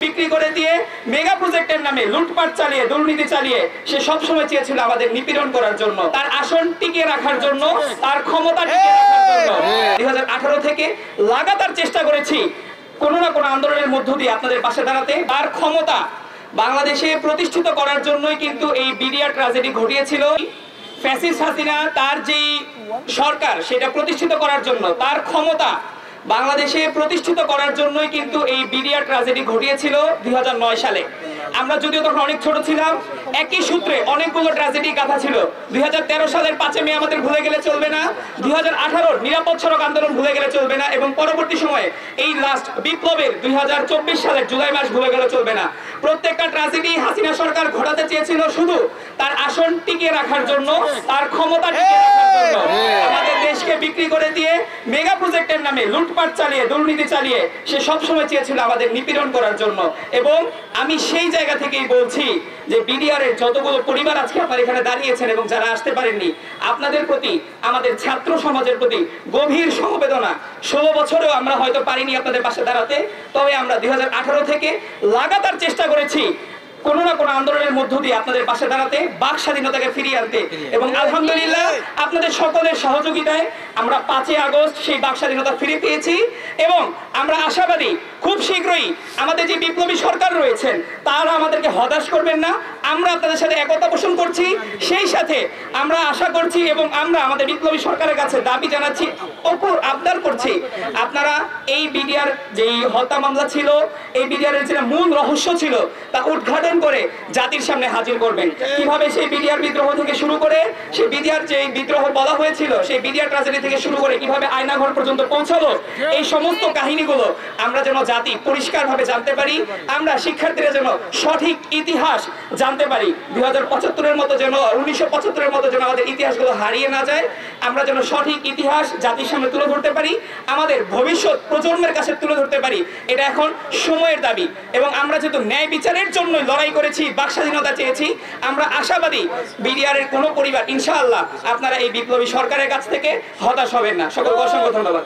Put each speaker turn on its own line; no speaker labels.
বিক্রি করে দিয়ে মেগা প্রজেক্টের নামে লুটপাট চালিয়ে দুর্নীতি চালিয়ে সে সবসময় চেয়েছিল আমাদের নিপীড়ন করার জন্য, তার আসন টিকিয়ে রাখার জন্য, তার ক্ষমতা টিকিয়ে রাখার জন্য 2018 থেকে লাগাতার চেষ্টা করেছি কোনো না কোনো আন্দোলনের মধ্য দিয়ে আপনাদের পাশে দাঁড়াতে। তার ক্ষমতা বাংলাদেশে প্রতিষ্ঠিত করার জন্যই কিন্তু এই বিডিআর ট্র্যাজেডি ঘটিয়েছিল। ফ্যাসিস্ট হাসিনা তার যেই সরকার সেটা প্রতিষ্ঠিত করার জন্য, তার ক্ষমতা বাংলাদেশে প্রতিষ্ঠিত করার জন্যই কিন্তু এই বিডিআর ট্র্যাজেডি ঘটিয়েছিল 2009 সালে। আমরা যদিও তখন অনেক ছোট ছিলাম, একই সূত্রে অনেকগুলো ট্র্যাজেডি গাথা ছিল। 2013 সালের 5 মে আমাদের ভুলে গেলে চলবে না, 2018 নিরাপদ সড়ক আন্দোলন ভুলে গেলে চলবে না, এবং পরবর্তী সময়ে এই লাস্ট বিপ্লবের 2024 সালের জুলাই মাস ভুলে গেলে চলবে না। প্রত্যেকটা ট্র্যাজেডি হাসিনা সরকার ঘটাতে চেয়েছিল শুধু তার আসন টিকিয়ে রাখার জন্য, তার ক্ষমতা টিকিয়ে রাখার জন্য। আমাদের দেশকে বিক্রি করে দিয়ে মেগা প্রজেক্টের নামে লুটপাট চালিয়ে দুর্নীতি চালিয়ে সে সবসময় চেয়েছিল আমাদের নিপীড়ন করার জন্য। এবং আমি সেই জায়গা থেকেই বলছি যে বিডিআর এর যতগুলো পরিবার আজকে আপনারা এখানে দাঁড়িয়েছেন এবং যারা আসতে পারেননি, আপনাদের প্রতি, আমাদের ছাত্র সমাজের প্রতি গভীর সমবেদনা। 16 বছরেও আমরা হয়তো পারিনি আপনাদের পাশে দাঁড়াতে, তবে আমরা 2018 থেকে লাগাতার চেষ্টা করেছি কোনো না কোনো আন্দোলনের মধ্য দিয়ে আপনাদের পাশে দাঁড়াতে, বাক স্বাধীনতাকে ফিরিয়ে আনতে। এবং আলহামদুলিল্লাহ আপনাদের সকলের সহযোগিতায় আমরা 5 আগস্ট সেই বাক স্বাধীনতা ফিরে পেয়েছি। এবং আমরা আশাবাদী খুব শীঘ্রই আমাদের যে বিপ্লবী সরকার রয়েছেন তারা আমাদেরকে হতাশ করবেন না। আমরা আপনাদের সাথে একতা পোষণ করছি, সেই সাথে আমরা আশা করছি এবং আমরা আমাদের বিপ্লবী সরকারের কাছে দাবি জানাচ্ছি, আবদার করছি, আপনারা এই বিডিআর যেই হত্যা মামলা ছিল, এই বিডিআর এর যে মূল রহস্য ছিল তা উদ্ঘাটন করে জাতির সামনে হাজির করবেন। কিভাবে সেই বিডিআর বিদ্রোহ থেকে শুরু করে, সেই বিডিআর যে বিদ্রোহ বলা হয়েছিল, সেই বিডিআর ট্র্যাজেডি থেকে শুরু করে কিভাবে আয়নাঘর পর্যন্ত পৌঁছালো, এই সমস্ত কাহিনীগুলো আমরা যেন জাতি পরিষ্কারভাবে জানতে পারি, আমরা শিক্ষার্থীরা যেন সঠিক ইতিহাস জানতে পারি। 2075-এর মতো যেন, 1975-এর মতো যেন আমাদের ইতিহাসগুলো হারিয়ে না যায়, আমরা যেন সঠিক ইতিহাস জাতির সামনে তুলে ধরতে পারি, আমাদের ভবিষ্যৎ প্রজন্মের কাছে তুলে ধরতে পারি। এটা এখন সময়ের দাবি। এবং আমরা যেহেতু ন্যায় বিচারের জন্য লড়াই করেছি, বাক স্বাধীনতা চেয়েছি, আমরা আশাবাদী বিডিআর এর কোনো পরিবার ইনশাআল্লাহ আপনারা এই বিপ্লবী সরকারের কাছ থেকে হতাশ হবেন না। সকলকে অসংখ্য ধন্যবাদ।